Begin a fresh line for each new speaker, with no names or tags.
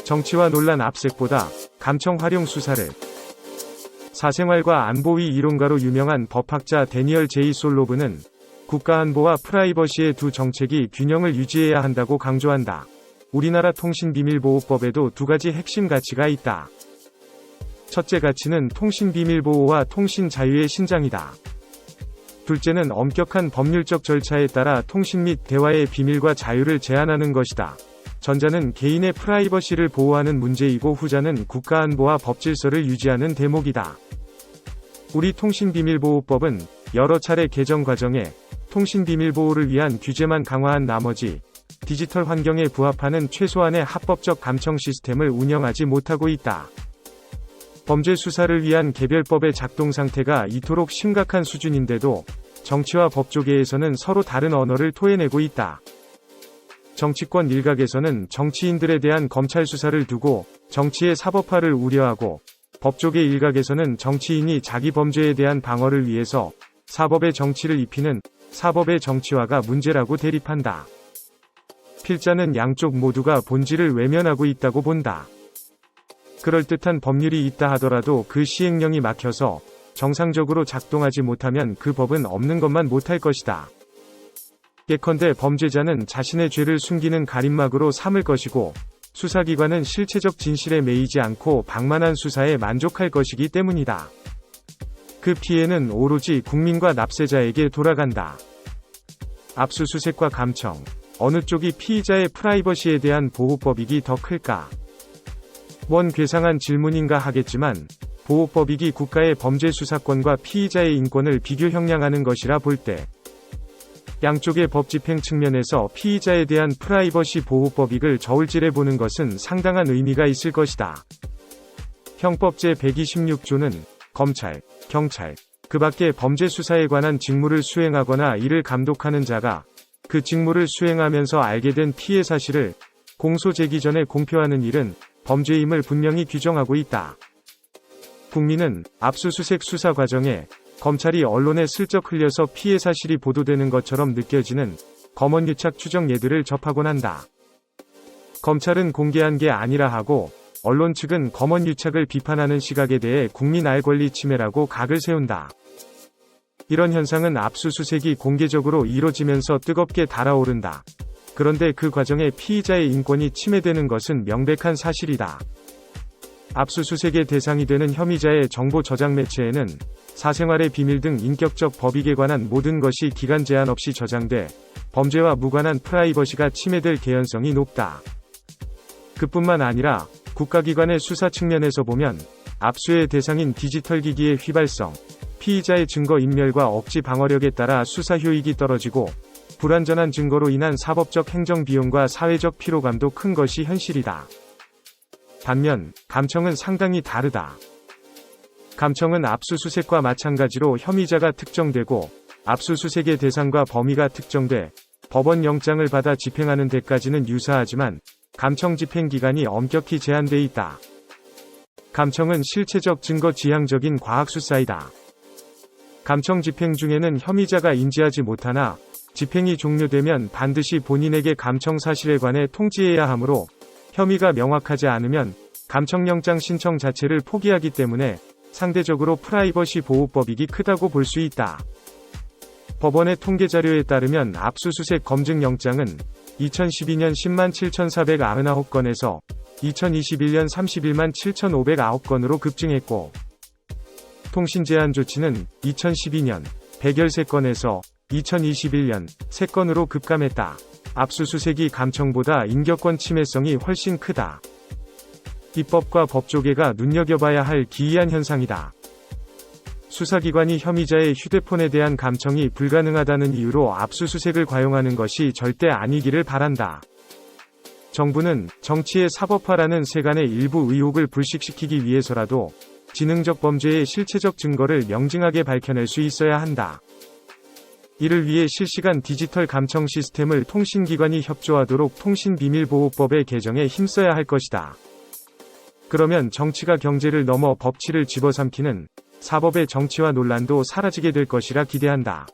정치와 논란 압색보다 감청 활용 수사를. 사생활과 안보위 이론가로 유명한 법학자 데니얼 제이 솔로브는 국가안보와 프라이버시의 두 정책이 균형을 유지해야 한다고 강조한다. 우리나라 통신비밀보호법에도 두 가지 핵심 가치가 있다. 첫째 가치는 통신비밀보호와 통신자유의 신장이다. 둘째는 엄격한 법률적 절차에 따라 통신 및 대화의 비밀과 자유를 제한하는 것이다. 전자는 개인의 프라이버시를 보호하는 문제이고 후자는 국가안보와 법질서를 유지하는 대목이다. 우리 통신비밀보호법은 여러 차례 개정 과정에 통신비밀보호를 위한 규제만 강화한 나머지 디지털 환경에 부합하는 최소한의 합법적 감청 시스템을 운영하지 못하고 있다. 범죄 수사를 위한 개별법의 작동 상태가 이토록 심각한 수준인데도 정치와 법조계에서는 서로 다른 언어를 토해내고 있다. 정치권 일각에서는 정치인들에 대한 검찰 수사를 두고 정치의 사법화를 우려하고, 법조계 일각에서는 정치인이 자기 범죄에 대한 방어를 위해서 사법의 정치를 입히는 사법의 정치화가 문제라고 대립한다. 필자는 양쪽 모두가 본질을 외면하고 있다고 본다. 그럴듯한 법률이 있다 하더라도 그 시행령이 막혀서 정상적으로 작동하지 못하면 그 법은 없는 것만 못할 것이다. 예컨대 범죄자는 자신의 죄를 숨기는 가림막으로 삼을 것이고, 수사기관은 실체적 진실에 매이지 않고 방만한 수사에 만족할 것이기 때문이다. 그 피해는 오로지 국민과 납세자에게 돌아간다. 압수수색과 감청, 어느 쪽이 피의자의 프라이버시에 대한 보호법익이 더 클까? 원 괴상한 질문인가 하겠지만, 보호법익이 국가의 범죄 수사권과 피의자의 인권을 비교 형량하는 것이라 볼 때, 양쪽의 법 집행 측면에서 피의자에 대한 프라이버시 보호법익을 저울질해 보는 것은 상당한 의미가 있을 것이다. 형법 제126조는 검찰, 경찰, 그 밖의 범죄 수사에 관한 직무를 수행하거나 이를 감독하는 자가 그 직무를 수행하면서 알게 된 피해 사실을 공소 제기 전에 공표하는 일은 범죄임을 분명히 규정하고 있다. 국민은 압수수색 수사 과정에 검찰이 언론에 슬쩍 흘려서 피해 사실이 보도되는 것처럼 느껴지는 검언유착 추정 예들을 접하곤 한다. 검찰은 공개한 게 아니라 하고, 언론 측은 검언유착을 비판하는 시각에 대해 국민 알 권리 침해라고 각을 세운다. 이런 현상은 압수수색이 공개적으로 이뤄지면서 뜨겁게 달아오른다. 그런데 그 과정에 피의자의 인권이 침해되는 것은 명백한 사실이다. 압수수색의 대상이 되는 혐의자의 정보 저장 매체에는 사생활의 비밀 등 인격적 법익에 관한 모든 것이 기간 제한 없이 저장돼 범죄와 무관한 프라이버시가 침해될 개연성이 높다. 그뿐만 아니라 국가기관의 수사 측면에서 보면 압수의 대상인 디지털 기기의 휘발성, 피의자의 증거 인멸과 억지 방어력에 따라 수사 효익이 떨어지고 불완전한 증거로 인한 사법적 행정 비용과 사회적 피로감도 큰 것이 현실이다. 반면 감청은 상당히 다르다. 감청은 압수수색과 마찬가지로 혐의자가 특정되고 압수수색의 대상과 범위가 특정돼 법원 영장을 받아 집행하는 데까지는 유사하지만 감청 집행 기간이 엄격히 제한돼 있다. 감청은 실체적 증거 지향적인 과학수사이다. 감청 집행 중에는 혐의자가 인지하지 못하나 집행이 종료되면 반드시 본인에게 감청 사실에 관해 통지해야 하므로 혐의가 명확하지 않으면 감청영장 신청 자체를 포기하기 때문에 상대적으로 프라이버시 보호법익이 크다고 볼 수 있다. 법원의 통계자료에 따르면 압수수색 검증영장은 2012년 10만 7,499건에서 2021년 31만 7,509건으로 급증했고, 통신제한 조치는 2012년 113건에서 2021년 3건으로 급감했다. 압수수색이 감청보다 인격권 침해성이 훨씬 크다. 입법과 법조계가 눈여겨봐야 할 기이한 현상이다. 수사기관이 혐의자의 휴대폰에 대한 감청이 불가능하다는 이유로 압수수색을 과용하는 것이 절대 아니기를 바란다. 정부는 정치의 사법화라는 세간의 일부 의혹을 불식시키기 위해서라도 지능적 범죄의 실체적 증거를 명징하게 밝혀낼 수 있어야 한다. 이를 위해 실시간 디지털 감청 시스템을 통신기관이 협조하도록 통신비밀보호법의 개정에 힘써야 할 것이다. 그러면 정치가 경제를 넘어 법치를 집어삼키는 사법의 정치화 논란도 사라지게 될 것이라 기대한다.